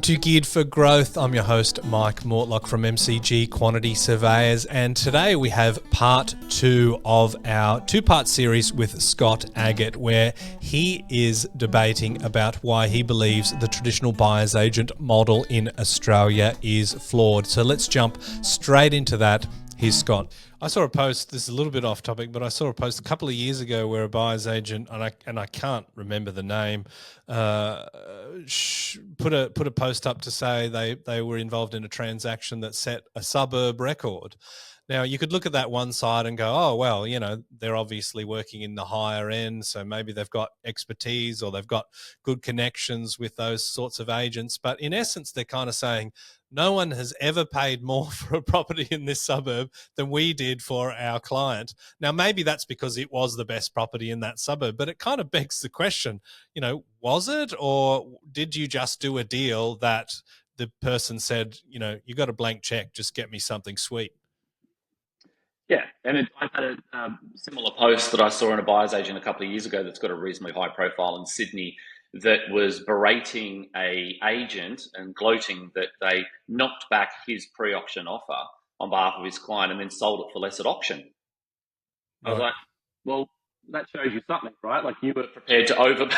to Geared for Growth. I'm your host, Mike Mortlock from MCG Quantity Surveyors, and today we have part 2 of our two-part series with Scott Aggett, where he is debating about why he believes the traditional buyer's agent model in Australia is flawed. So let's jump straight into that. Here's Scott. I saw a post, this is a little bit off topic, but I saw a post a couple of years ago where a buyer's agent, and I can't remember the name, put a post up to say they were involved in a transaction that set a suburb record. Now, you could look at that one side and go, oh, well, you know, they're obviously working in the higher end, so maybe they've got expertise or they've got good connections with those sorts of agents. But in essence, they're kind of saying, no one has ever paid more for a property in this suburb than we did for our client. Now, maybe that's because it was the best property in that suburb, but it kind of begs the question, you know, was it, or did you just do a deal that the person said, you know, you got a blank check, just get me something sweet? Yeah, and I had a similar post that I saw in a buyer's agent a couple of years ago that's got a reasonably high profile in Sydney that was berating a agent and gloating that they knocked back his pre-auction offer on behalf of his client and then sold it for less at auction. I was like, well, that shows you something, right? Like, you were prepared to overpay,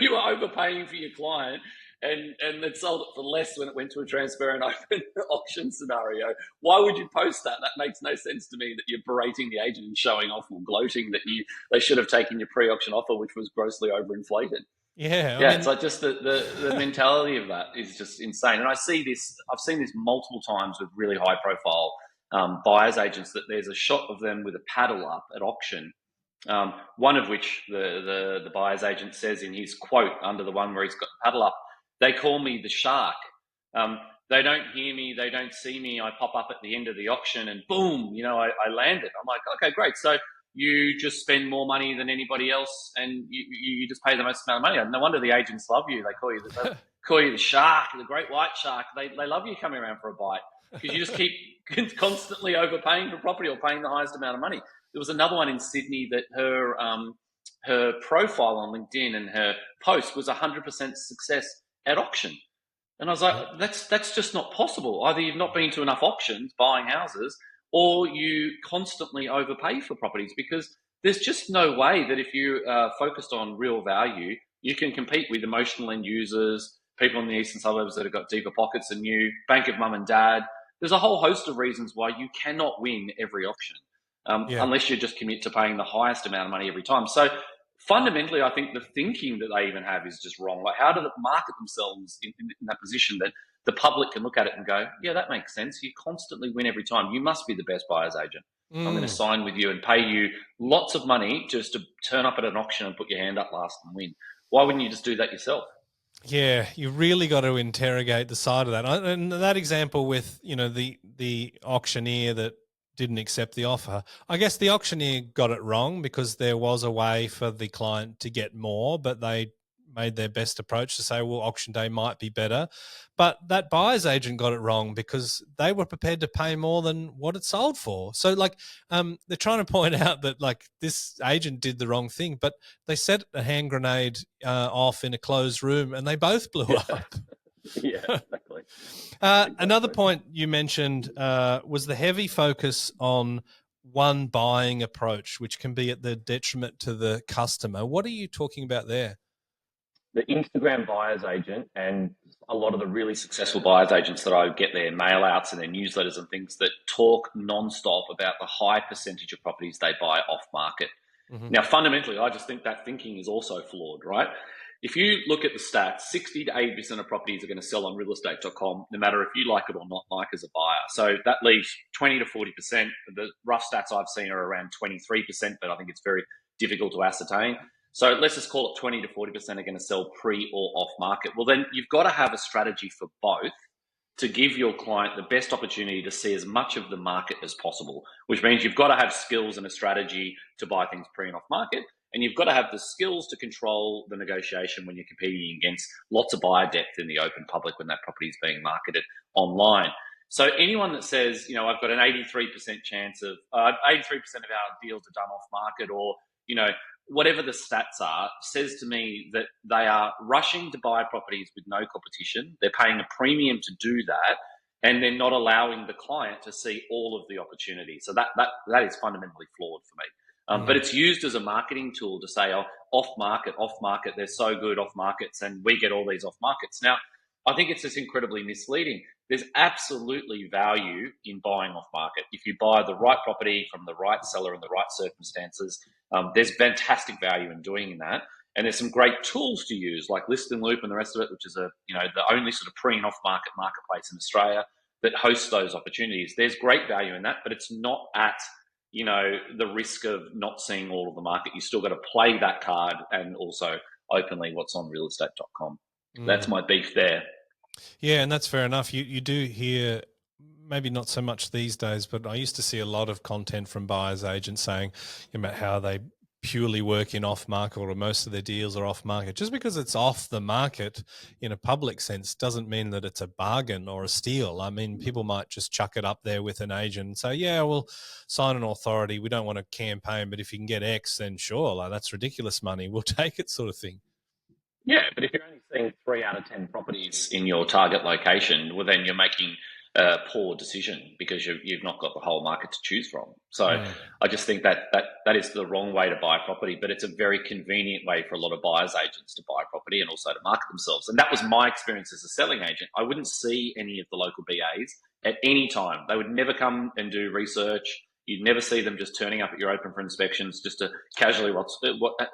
you were overpaying for your client, and then sold it for less when it went to a transparent open auction scenario. Why would you post that? That makes no sense to me, that you're berating the agent and showing off or gloating that they should have taken your pre-auction offer, which was grossly overinflated. Yeah, I mean, it's like just the mentality of that is just insane. And I've seen this multiple times with really high profile buyer's agents, that there's a shot of them with a paddle up at auction. One of which the buyer's agent says in his quote under the one where he's got the paddle up, they call me the shark. They don't hear me, they don't see me. I pop up at the end of the auction and boom, you know, I landed. I'm like, okay, great. So you just spend more money than anybody else, and you just pay the most amount of money. No wonder the agents love you. They call you the shark, the great white shark. They love you coming around for a bite, because you just keep constantly overpaying for property or paying the highest amount of money. There was another one in Sydney that her profile on LinkedIn and her post was 100% success at auction. And I was like, that's just not possible. Either you've not been to enough auctions buying houses, or you constantly overpay for properties, because there's just no way that if you are focused on real value, you can compete with emotional end users, people in the eastern suburbs that have got deeper pockets than you, bank of mum and dad. There's a whole host of reasons why you cannot win every auction, unless you just commit to paying the highest amount of money every time. So fundamentally, I think the thinking that they even have is just wrong. Like, how do they market themselves in that position that the public can look at it and go, yeah, that makes sense. You constantly win every time. You must be the best buyer's agent. I'm going to sign with you and pay you lots of money just to turn up at an auction and put your hand up last and win. Why wouldn't you just do that yourself? Yeah, you really got to interrogate the side of that. And that example with, you know, the auctioneer that didn't accept the offer, I guess the auctioneer got it wrong, because there was a way for the client to get more, but they made their best approach to say, well, auction day might be better. But that buyer's agent got it wrong, because they were prepared to pay more than what it sold for. So, like, they're trying to point out that, like, this agent did the wrong thing, but they set a hand grenade off in a closed room and they both blew up. Yeah, exactly. Another point you mentioned was the heavy focus on one buying approach, which can be at the detriment to the customer. What are you talking about there? The Instagram buyer's agent and a lot of the really successful buyer's agents that I get their mail outs and their newsletters and things that talk nonstop about the high percentage of properties they buy off market. Mm-hmm. Now, fundamentally, I just think that thinking is also flawed, right? If you look at the stats, 60 to 80% of properties are going to sell on realestate.com, no matter if you like it or not like as a buyer. So that leaves 20 to 40%. The rough stats I've seen are around 23%, but I think it's very difficult to ascertain. So let's just call it 20 to 40% are going to sell pre or off market. Well, then you've got to have a strategy for both to give your client the best opportunity to see as much of the market as possible, which means you've got to have skills and a strategy to buy things pre and off market. And you've got to have the skills to control the negotiation when you're competing against lots of buyer depth in the open public when that property is being marketed online. So anyone that says, you know, I've got an 83% chance of 83% of our deals are done off market, or, you know, whatever the stats are, says to me that they are rushing to buy properties with no competition. They're paying a premium to do that, and they're not allowing the client to see all of the opportunity. So that is fundamentally flawed for me. But it's used as a marketing tool to say, oh, off market, they're so good off markets, and we get all these off markets. Now, I think it's just incredibly misleading. There's absolutely value in buying off market. If you buy the right property from the right seller in the right circumstances, there's fantastic value in doing that. And there's some great tools to use, like List and Loop and the rest of it, which is the only sort of pre and off market marketplace in Australia that hosts those opportunities. There's great value in that, but it's not at the risk of not seeing all of the market. You still got to play that card, and also openly what's on realestate.com. That's my beef there. Yeah, and that's fair enough. You do hear, maybe not so much these days, but I used to see a lot of content from buyers agents saying about how they purely work in off market, or most of their deals are off market. Just because it's off the market in a public sense doesn't mean that it's a bargain or a steal. I mean, people might just chuck it up there with an agent and say, yeah, we'll sign an authority. We don't want a campaign, but if you can get X, then sure, like, that's ridiculous money. We'll take it, sort of thing. Yeah, but if you're only seeing 3 out of 10 properties in your target location, well, then you're making a poor decision because you've not got the whole market to choose from. So I just think that is the wrong way to buy a property, but it's a very convenient way for a lot of buyers agents to buy a property and also to market themselves. And that was my experience as a selling agent. I wouldn't see any of the local BAs at any time. They would never come and do research. You'd never see them just turning up at your open for inspections just to casually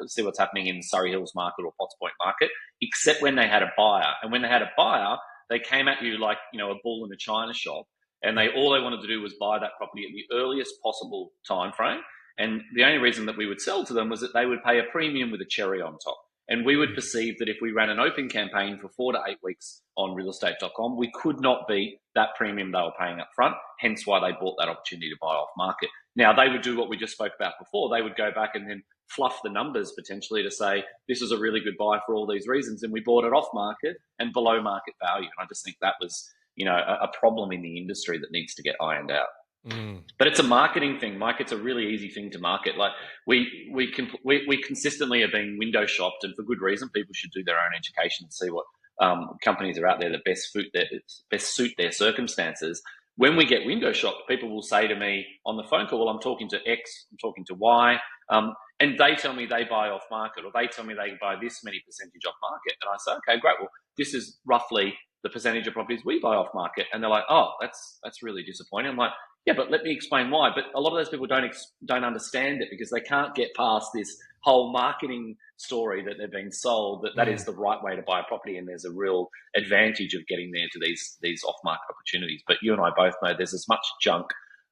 see what's happening in Surrey Hills market or Potts Point market, except when they had a buyer. And when they had a buyer, they came at you like, a bull in a china shop, and all they wanted to do was buy that property at the earliest possible time frame. And the only reason that we would sell to them was that they would pay a premium with a cherry on top. And we would perceive that if we ran an open campaign for 4 to 8 weeks on realestate.com, we could not beat that premium they were paying up front, hence why they bought that opportunity to buy off market. Now, they would do what we just spoke about before. They would go back and then fluff the numbers potentially to say, this is a really good buy for all these reasons, and we bought it off market and below market value. And I just think that was, a problem in the industry that needs to get ironed out. But it's a marketing thing, Mike. It's a really easy thing to market. Like we consistently are being window shopped, and for good reason. People should do their own education and see what companies are out there that best suit their circumstances. When we get window shopped, people will say to me on the phone call, well, I'm talking to X, I'm talking to Y, and they tell me they buy off market, or they tell me they buy this many percentage off market. And I say, okay, great. Well, this is roughly the percentage of properties we buy off market. And they're like, oh, that's really disappointing. I'm like, yeah, but let me explain why. But a lot of those people don't understand it because they can't get past this whole marketing story that they're being sold, that is the right way to buy a property, and there's a real advantage of getting there to these off-market opportunities. But you and I both know there's as much junk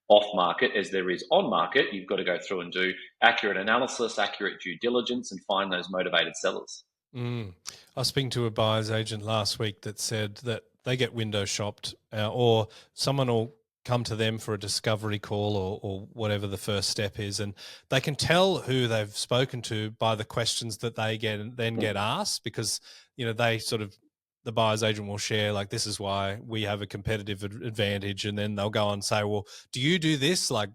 off-market as there is on-market. You've got to go through and do accurate analysis, accurate due diligence, and find those motivated sellers. I was speaking to a buyer's agent last week that said that they get window shopped, or someone will come to them for a discovery call or whatever the first step is, and they can tell who they've spoken to by the questions that they get asked, because they sort of, the buyer's agent will share, like, this is why we have a competitive advantage, and then they'll go and say, well, do you do this, like,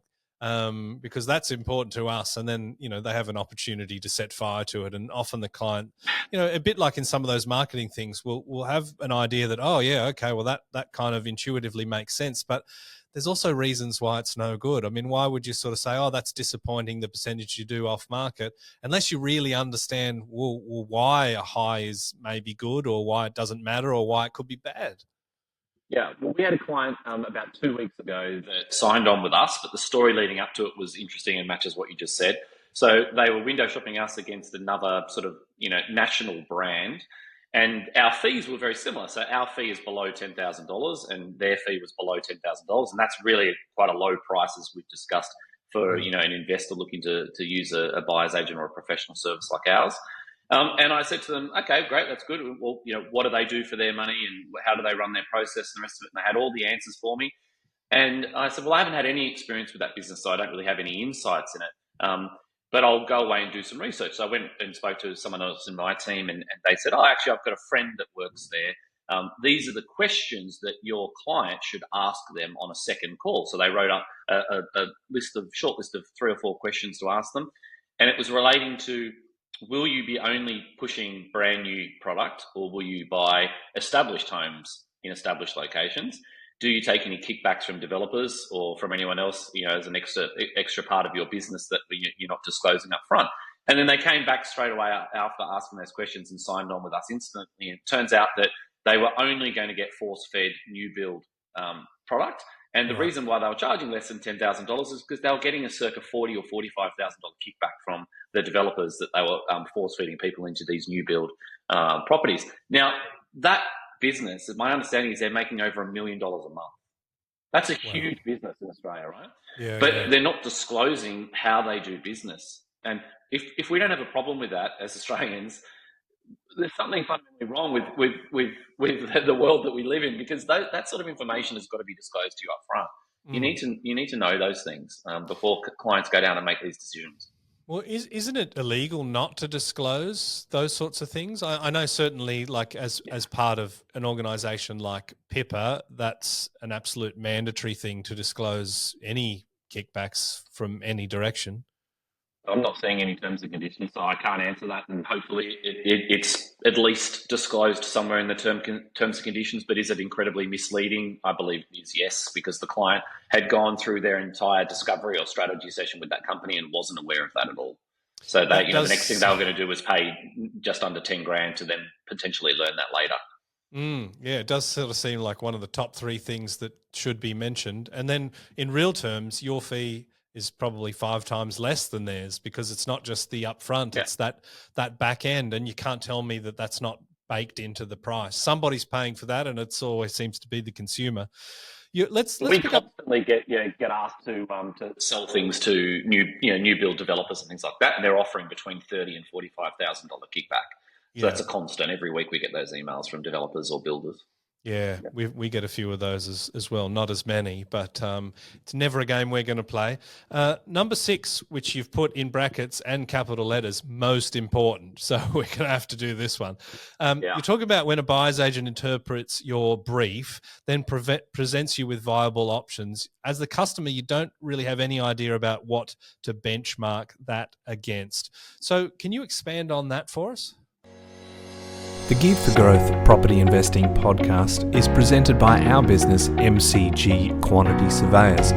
because that's important to us, and then they have an opportunity to set fire to it. And often the client, a bit like in some of those marketing things, will have an idea that, oh yeah, okay, well that kind of intuitively makes sense, but there's also reasons why it's no good. I mean, why would you sort of say, oh, that's disappointing, the percentage you do off market, unless you really understand why a high is maybe good, or why it doesn't matter, or why it could be bad. Yeah, well, we had a client about 2 weeks ago that signed on with us, but the story leading up to it was interesting and matches what you just said. So they were window shopping us against another sort of, national brand, and our fees were very similar. So our fee is below $10,000 and their fee was below $10,000. And that's really quite a low price, as we've discussed, for, an investor looking to use a buyer's agent or a professional service like ours. And I said to them, okay, great, that's good. Well, what do they do for their money, and how do they run their process and the rest of it? And they had all the answers for me. And I said, well, I haven't had any experience with that business, so I don't really have any insights in it. But I'll go away and do some research. So I went and spoke to someone else in my team, and they said, oh, actually, I've got a friend that works there. These are the questions that your client should ask them on a second call. So they wrote up a short list of 3 or 4 questions to ask them. And it was relating to, will you be only pushing brand new product, or will you buy established homes in established locations? Do you take any kickbacks from developers or from anyone else, as an extra part of your business that you're not disclosing up front? And then they came back straight away after asking those questions and signed on with us instantly. And it turns out that they were only going to get force-fed new build product. And the reason why they were charging less than $10,000 is because they were getting a circa $40,000 or $45,000 kickback from the developers that they were force-feeding people into these new build properties. Now, that business, my understanding is they're making over $1 million a month. That's a huge business in Australia, right? Yeah, but they're not disclosing how they do business. And if we don't have a problem with that as Australians, there's something fundamentally wrong with the world that we live in, because that sort of information has got to be disclosed to you up front. You need to know those things before clients go down and make these decisions. Well, isn't it illegal not to disclose those sorts of things? I know certainly, like as part of an organisation like Pippa, that's an absolute mandatory thing to disclose any kickbacks from any direction. I'm not seeing any terms and conditions, so I can't answer that. And hopefully it's at least disclosed somewhere in the terms and conditions. But is it incredibly misleading? I believe it is, yes, because the client had gone through their entire discovery or strategy session with that company and wasn't aware of that at all. So the next thing they were going to do was pay just under $10,000 to then potentially learn that later. Yeah, it does sort of seem like one of the top three things that should be mentioned. And then in real terms, your fee is probably 5 times less than theirs, because it's not just the upfront, it's that back end. And you can't tell me that that's not baked into the price. Somebody's paying for that, and it always seems to be the consumer. Let's we constantly get asked to sell things to new build developers and things like that, and they're offering between $30,000 and $45,000 kickback. So that's a constant. Every week we get those emails from developers or builders. Yeah, we get a few of those as well. Not as many, but it's never a game we're going to play. Number 6, which you've put in brackets and capital letters, most important. So we're going to have to do this one. You're talking about when a buyer's agent interprets your brief, then presents you with viable options. As the customer, you don't really have any idea about what to benchmark that against. So can you expand on that for us? The Geared for Growth Property Investing podcast is presented by our business, MCG Quantity Surveyors.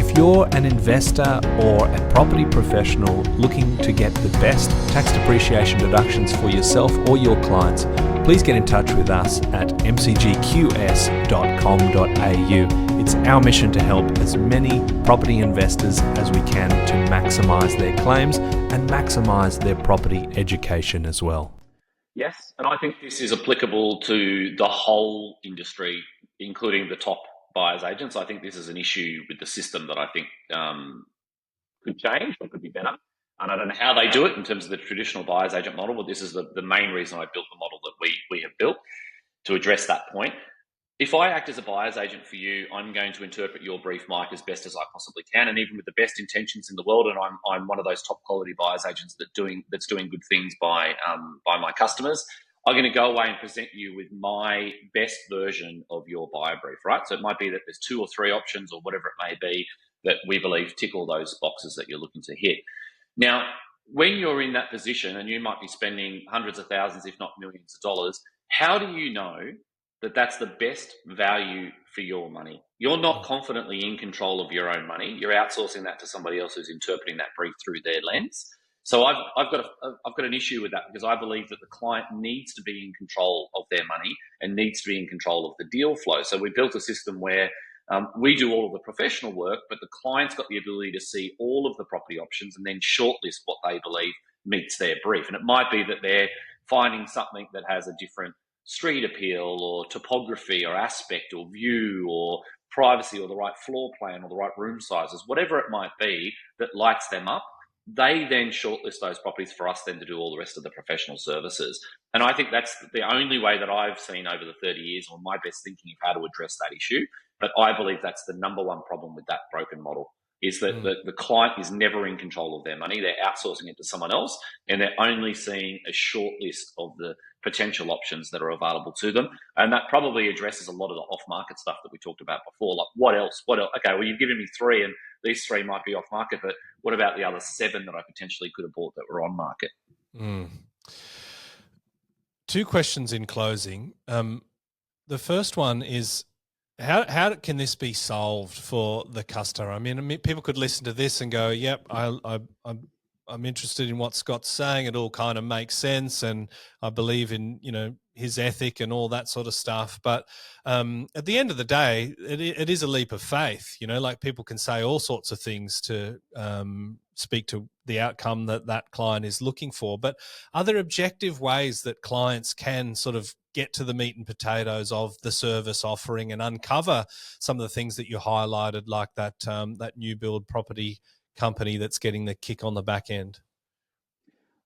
If you're an investor or a property professional looking to get the best tax depreciation deductions for yourself or your clients, please get in touch with us at mcgqs.com.au. It's our mission to help as many property investors as we can to maximise their claims and maximise their property education as well. Yes, and I think this is applicable to the whole industry, including the top buyers agents. I think this is an issue with the system that I think could change or could be better. And I don't know how they do it in terms of the traditional buyers agent model, but this is the main reason I built the model that we have built to address that point. If I act as a buyer's agent for you, I'm going to interpret your brief, Mike, as best as I possibly can, and even with the best intentions in the world. And I'm one of those top quality buyer's agents that's doing good things by my customers. I'm going to go away and present you with my best version of your buyer brief, right? So it might be that there's 2 or 3 options or whatever it may be that we believe tick all those boxes that you're looking to hit. Now, when you're in that position and you might be spending hundreds of thousands, if not millions of dollars, how do you know that that's the best value for your money? You're not confidently in control of your own money. You're outsourcing that to somebody else who's interpreting that brief through their lens. So I've got an issue with that, because I believe that the client needs to be in control of their money and needs to be in control of the deal flow. So we built a system where we do all of the professional work, but the client's got the ability to see all of the property options and then shortlist what they believe meets their brief. And it might be that they're finding something that has a different street appeal or topography or aspect or view or privacy or the right floor plan or the right room sizes, whatever it might be that lights them up. They then shortlist those properties for us then to do all the rest of the professional services. And I think that's the only way that I've seen over the 30 years, or my best thinking of how to address that issue. But I believe that's the number one problem with that broken model, is that the client is never in control of their money. They're outsourcing it to someone else, and they're only seeing a short list of the potential options that are available to them. And that probably addresses a lot of the off-market stuff that we talked about before. Like, what else? Okay, well, you've given me 3, and these 3 might be off market, but what about the other 7 that I potentially could have bought that were on market? 2 questions in closing. The first one is, how can this be solved for the customer? I mean, people could listen to this and go, "Yep, I'm interested in what Scott's saying. It all kind of makes sense, and I believe in his ethic and all that sort of stuff." But at the end of the day, it is a leap of faith. Like people can say all sorts of things to speak to the outcome that client is looking for. But are there objective ways that clients can sort of get to the meat and potatoes of the service offering and uncover some of the things that you highlighted, like that new build property company that's getting the kick on the back end?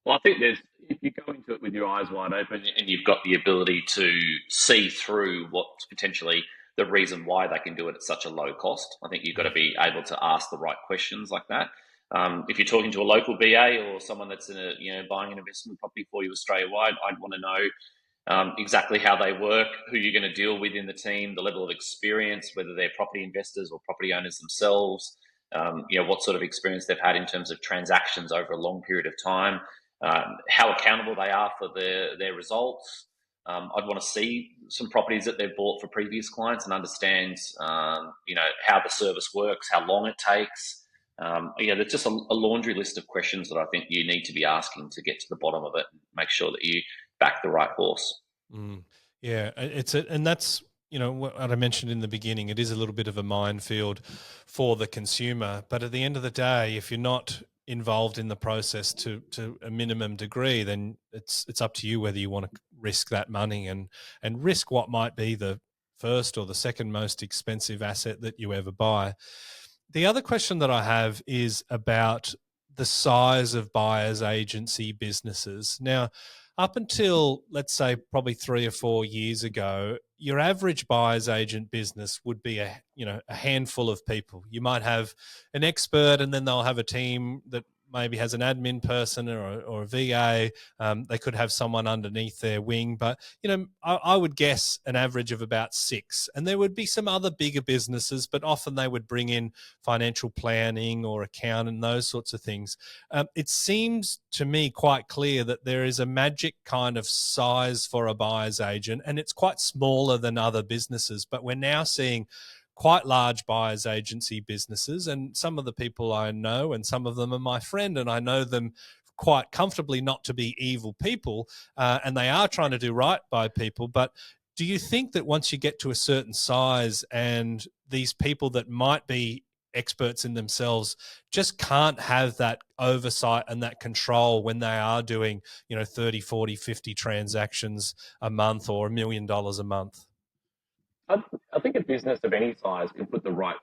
Well, I think if you go into it with your eyes wide open and you've got the ability to see through what's potentially the reason why they can do it at such a low cost, I think you've got to be able to ask the right questions like that. If you're talking to a local BA or someone that's buying an investment property for you Australia-wide, I'd want to know exactly how they work, who you're going to deal with in the team, the level of experience, whether they're property investors or property owners themselves, what sort of experience they've had in terms of transactions over a long period of time, how accountable they are for their results. I'd want to see some properties that they've bought for previous clients and understand, how the service works, how long it takes. There's just a laundry list of questions that I think you need to be asking to get to the bottom of it and make sure that you back the right horse. Yeah, and that's what I mentioned in the beginning. It is a little bit of a minefield for the consumer, but at the end of the day, if you're not involved in the process to a minimum degree, then it's up to you whether you want to risk that money and risk what might be the first or the second most expensive asset that you ever buy. The other question that I have is about the size of buyers agency businesses. Now, up until, let's say, probably 3 or 4 years ago, your average buyer's agent business would be a handful of people. You might have an expert, and then they'll have a team that maybe has an admin person or a VA. They could have someone underneath their wing, but I would guess an average of about 6. And there would be some other bigger businesses, but often they would bring in financial planning or accounting and those sorts of things. It seems to me quite clear that there is a magic kind of size for a buyer's agent, and it's quite smaller than other businesses. But we're now seeing quite large buyers agency businesses, and some of the people I know, and some of them are my friend, and I know them quite comfortably not to be evil people, and they are trying to do right by people. But do you think that once you get to a certain size and these people that might be experts in themselves just can't have that oversight and that control when they are doing 30, 40, 50 transactions a month or $1 million a month? I think a business of any size can put the right,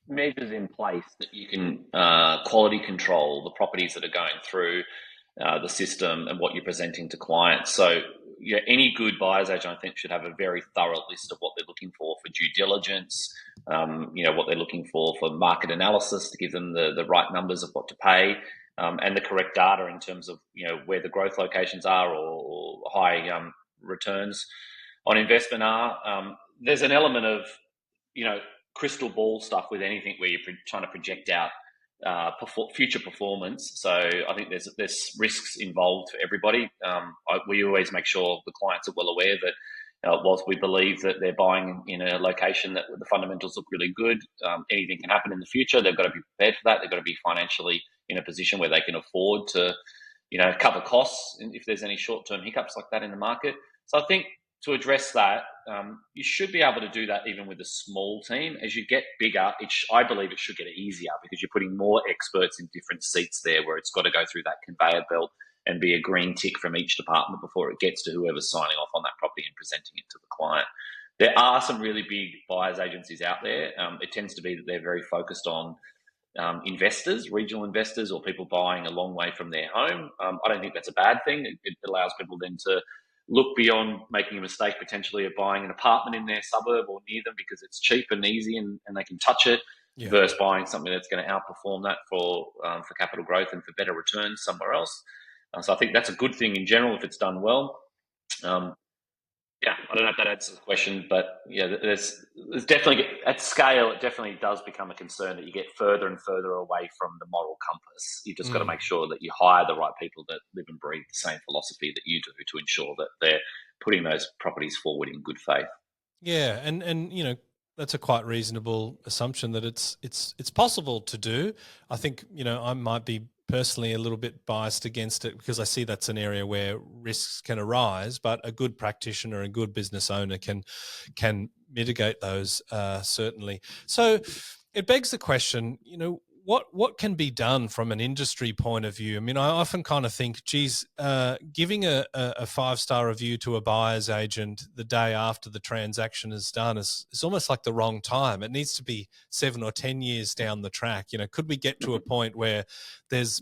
measures in place that you can quality control the properties that are going through the system and what you're presenting to clients. So, any good buyer's agent, I think, should have a very thorough list of what they're looking for due diligence, what they're looking for market analysis to give them the right numbers of what to pay, and the correct data in terms of, where the growth locations are or high returns on investment are. There's an element of, crystal ball stuff with anything where you're trying to project out future performance. So I think there's risks involved for everybody. We always make sure the clients are well aware that whilst we believe that they're buying in a location that the fundamentals look really good, anything can happen in the future. They've got to be prepared for that. They've got to be financially in a position where they can afford to, cover costs if there's any short-term hiccups like that in the market. So I think to address that, you should be able to do that even with a small team. As you get bigger, I believe it should get easier because you're putting more experts in different seats there where it's got to go through that conveyor belt and be a green tick from each department before it gets to whoever's signing off on that property and presenting it to the client. There are some really big buyers agencies out there. It tends to be that they're very focused on investors, regional investors, or people buying a long way from their home. I don't think that's a bad thing. It allows people then to look beyond making a mistake potentially of buying an apartment in their suburb or near them because it's cheap and easy and they can touch it, versus buying something that's going to outperform that for capital growth and for better returns somewhere else. So I think that's a good thing in general if it's done well. I don't know if that answers the question, but yeah, there's definitely, at scale, it definitely does become a concern that you get further and further away from the moral compass. You just got to make sure that you hire the right people that live and breathe the same philosophy that you do to ensure that they're putting those properties forward in good faith. Yeah, and you know, that's a quite reasonable assumption that it's possible to do. I think, you know, I might be personally a little bit biased against it because I see that's an area where risks can arise, but a good practitioner, a good business owner can mitigate those certainly. So it begs the question, you know, what can be done from an industry point of view? I mean, I often kind of think, geez, giving a 5-star review to a buyer's agent the day after the transaction is done is almost like the wrong time. It needs to be 7 or 10 years down the track. You know, could we get to a point where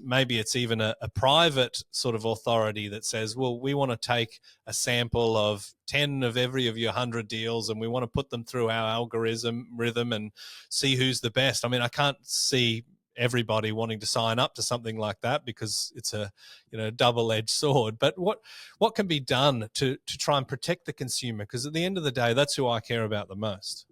maybe it's even a private sort of authority that says, well, we want to take a sample of 10 of every of your 100 deals and we want to put them through our algorithm and see who's the best. I mean, I can't see everybody wanting to sign up to something like that because it's a, you know, double-edged sword. But what can be done to try and protect the consumer? Because at the end of the day, that's who I care about the most.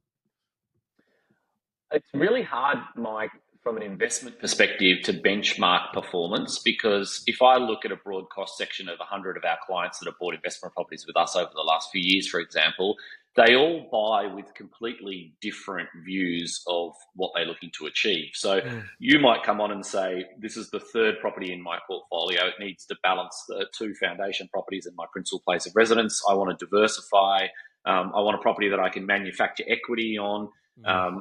It's really hard, Mike, from an investment perspective to benchmark performance, because if I look at a broad cross section of 100 of our clients that have bought investment properties with us over the last few years, for example, they all buy with completely different views of what they're looking to achieve. So you might come on and say, this is the third property in my portfolio. It needs to balance the 2 foundation properties in my principal place of residence. I want to diversify. I want a property that I can manufacture equity on.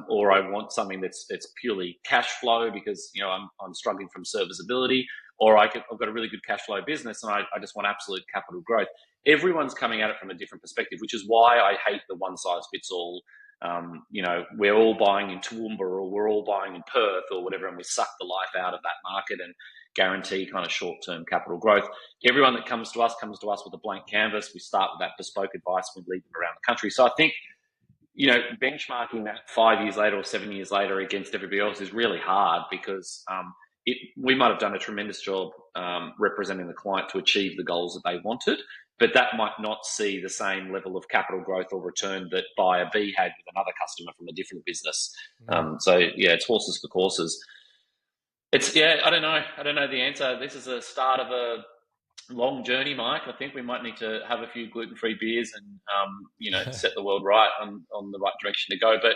Or I want something that's purely cash flow because, you know, I'm struggling from serviceability, or I've got a really good cash flow business and I just want absolute capital growth. Everyone's coming at it from a different perspective, which is why I hate the one size fits all. You know, we're all buying in Toowoomba or we're all buying in Perth or whatever, and we suck the life out of that market and guarantee kind of short-term capital growth. Everyone that comes to us with a blank canvas. We start with that bespoke advice. We lead them around the country. So I think, you know, benchmarking that 5 years later or 7 years later against everybody else is really hard because we might have done a tremendous job representing the client to achieve the goals that they wanted, but that might not see the same level of capital growth or return that buyer B had with another customer from a different business. So yeah, it's horses for courses. I don't know the answer. This is the start of a long journey, Mike. I think we might need to have a few gluten-free beers and you know, set the world right on the right direction to go. But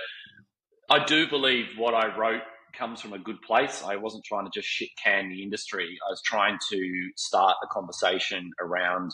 I do believe what I wrote comes from a good place. I wasn't trying to just shit can the industry. I was trying to start a conversation around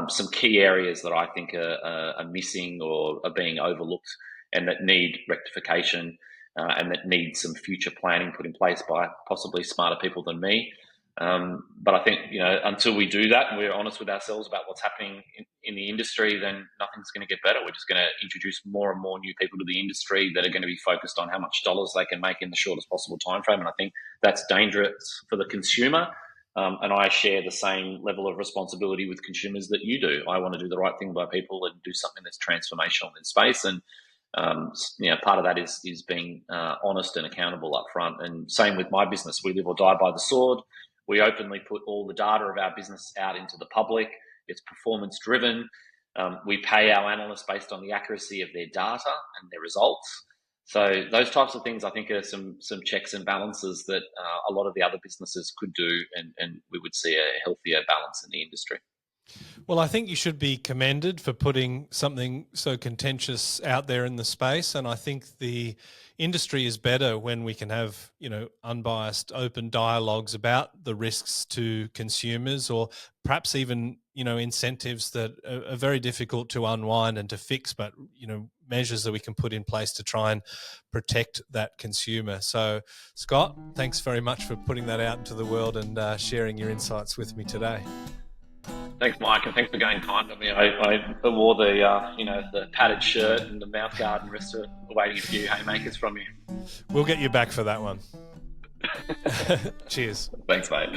some key areas that I think are missing or are being overlooked and that need rectification and that need some future planning put in place by possibly smarter people than me. But I think, you know, until we do that and we're honest with ourselves about what's happening in the industry, then nothing's going to get better. We're just going to introduce more and more new people to the industry that are going to be focused on how much dollars they can make in the shortest possible time frame. And I think that's dangerous for the consumer. And I share the same level of responsibility with consumers that you do. I want to do the right thing by people and do something that's transformational in space. And you know, part of that is being honest and accountable up front. And same with my business. We live or die by the sword. We openly put all the data of our business out into the public. It's performance driven. We pay our analysts based on the accuracy of their data and their results. So those types of things, I think, are some checks and balances that a lot of the other businesses could do, and we would see a healthier balance in the industry. Well, I think you should be commended for putting something so contentious out there in the space. And I think the industry is better when we can have, you know, unbiased, open dialogues about the risks to consumers, or perhaps even, you know, incentives that are very difficult to unwind and to fix, but, you know, measures that we can put in place to try and protect that consumer. So, Scott, thanks very much for putting that out into the world and sharing your insights with me today. Thanks, Mike, and thanks for going kind to me. I wore the padded shirt and the mouth guard and rest of awaiting a few haymakers from you. We'll get you back for that one. Cheers. Thanks, mate.